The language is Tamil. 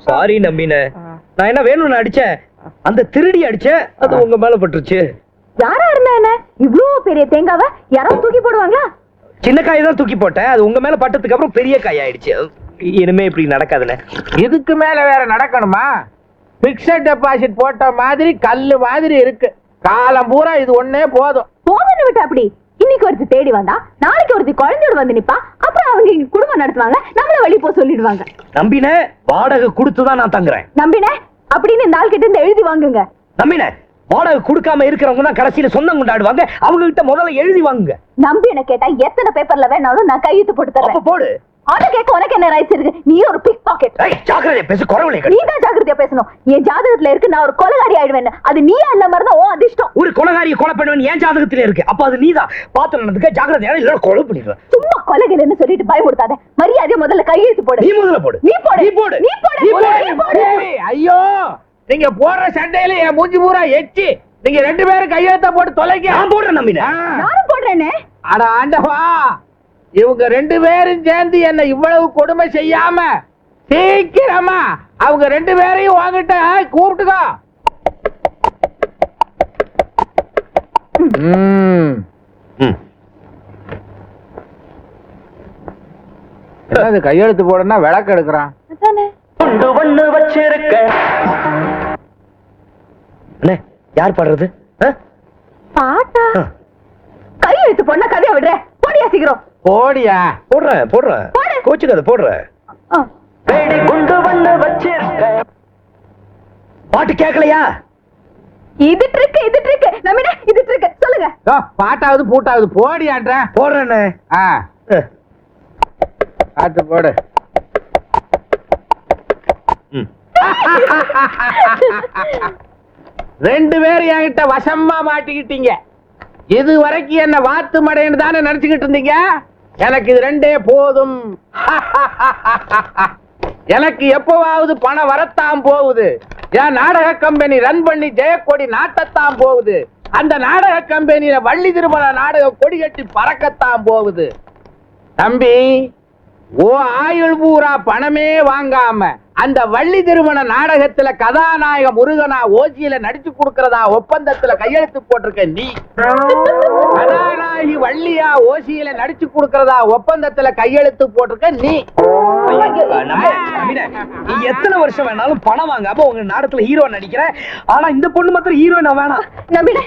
சாரி நம்பின, நான் என்ன வேணும்னு அடிச்சேன், அந்த திருடி அடிச்சேன், அது உங்க மேல பட்டுருச்சு. யாரா இருந்தா என்ன, இவ்வளவு பெரிய தேங்காவை யாராவது தூக்கி போடுவாங்களா? சின்ன காய் தான் தூக்கி போட்டேன், அது உங்க மேல பட்டதுக்கு அப்புறம் பெரிய காய் ஆயிடுச்சு. இனிமே இப்படி நடக்காதுண்ணே. இதுக்கு மேல வேற நடக்கணுமா? பிக்ஸட் டெபாசிட் போட்ட மாதிரி கல்லு மாதிரி இருக்கு. காலம் பூரா இது ஒண்ணே போதும். போதுன்னு விட்டு அப்படி இன்னைக்கு ஒருத்தி தேடி வந்தா நாளைக்கு ஒருத்தி குழந்தையோட வந்து நிப்பா. அப்புறம் அவங்க இங்க குடும்பம் நடத்துவாங்க, நம்மள வழி போ சொல்லிடுவாங்க. நம்பின, வாடகை கொடுத்துதான் நான் தங்குறேன். நம்பின அப்படின்னு இந்த ஆள் கிட்ட இருந்து எழுதி வாங்குங்க. நம்பின, வாடகை கொடுக்காம இருக்கிறவங்க தான் கடைசியில சொந்தம் கொண்டாடுவாங்க. அவங்க கிட்ட முதல்ல எழுதி வாங்குங்க. நம்பின கேட்டா எத்தனை பேப்பர்ல வேணாலும் நான் கையெழுத்து போட்டு தரேன். போடு. அத கேட்க உனக்கு என்ன ரைட்ஸ் இருக்கு? நீ ஒரு பிக் பாக்கெட். ஜாக்கிரதையா பேசு, குறவளை. நீ தான் ஜாக்கிரதையா பேசணும். என் ஜாதகத்துல இருக்கு நான் ஒரு கொலைகாரி ஆயிடுவேன். அது நீயா இல்ல மாதிரி தான் ஓ அதிர்ஷ்டம். ஒரு கொலைகாரியை கொலை பண்ணுவேன் என் ஜாதகத்துல இருக்கு. அப்ப அது நீதான் பார்த்து நடந்துக்க. ஜாக்கிரதையா இல்ல கொலை பண்ணிடுவேன். சும்மா கொலைகள்னு சொல்லிட்டு பயமுடுத்தாத. மரியாதையா முதல்ல கையெழுத்து போடு. நீ முதல்ல போடு. நீ போடு. நீ போடு. நீ போடு. நீ போடு. ஐயோ, நீங்க போடுற சண்டையில என் மூஞ்சி பூரா எச்சி. நீங்க ரெண்டு பேரும் கையெழுத்த போட்டு தொலைங்க. நான் போடுறேன் நம்பின. நானும் போடுறேனே. அட ஆண்டவா, இவங்க ரெண்டு பேரும் சேர்ந்து என்ன இவ்வளவு கொடுமை செய்யாம சீக்கிரமா அவங்க ரெண்டு பேரையும் வாங்கிட்ட கூப்பிட்டுக்கோ. என்னது கையெழுத்து போடனா விளக்கு எடுக்கிறான். யார் பாடுறது? பாட்டா? கையெழுத்து போடனா கதையா விடுற. போடியா சீக்கிரம். போடியா. போடுறேன். கோச்சுக்காத, போடுறேன். பாட்டு கேட்கலையா? இது ட்ரிக் நம்பின, இது ட்ரிக். சொல்லுங்க. பாட்டாவது பூட்டாவது போடியான்ற. போடுறேன்னு. பாட்டு போடு. ரெண்டு பேரும் என்கிட்ட வசமா மாட்டிக்கிட்டீங்க. இது வரைக்கும் என்ன வாத்து மடைன்னு தானே நினைச்சுக்கிட்டு இருந்தீங்க. எனக்கு இது ரெண்டே போதும். எனக்கு எப்பவாவது பணம் வரத்தான் போகுது. என் நாடக கம்பெனி ரன் பண்ணி ஜெயக்கொடி நாட்டத்தான் போகுது. அந்த நாடக கம்பெனியில வள்ளி திருமண நாடக கொடி கட்டி பறக்கத்தான் போகுது. தம்பி, ஓ ஆயுள் பூரா பணமே வாங்காம அந்த வள்ளி திருமண நாடகத்துல கதாநாயக முருகனா ஓசியில நடிச்சு கொடுக்கறதா ஒப்பந்தத்துல கையெழுத்து போட்டிருக்க நீ. கதாநாயகி வள்ளியா ஓசியில நடிச்சு கொடுக்கறதா ஒப்பந்தத்துல கையெழுத்து போட்டிருக்க நீ. நீ எத்தனை வருஷம் வேணாலும் பணம் வாங்காம உங்க நாடகத்துல ஹீரோ நடிக்கிற. ஆனா இந்த பொண்ணு மாத்திரம் ஹீரோயினா வேணாம்.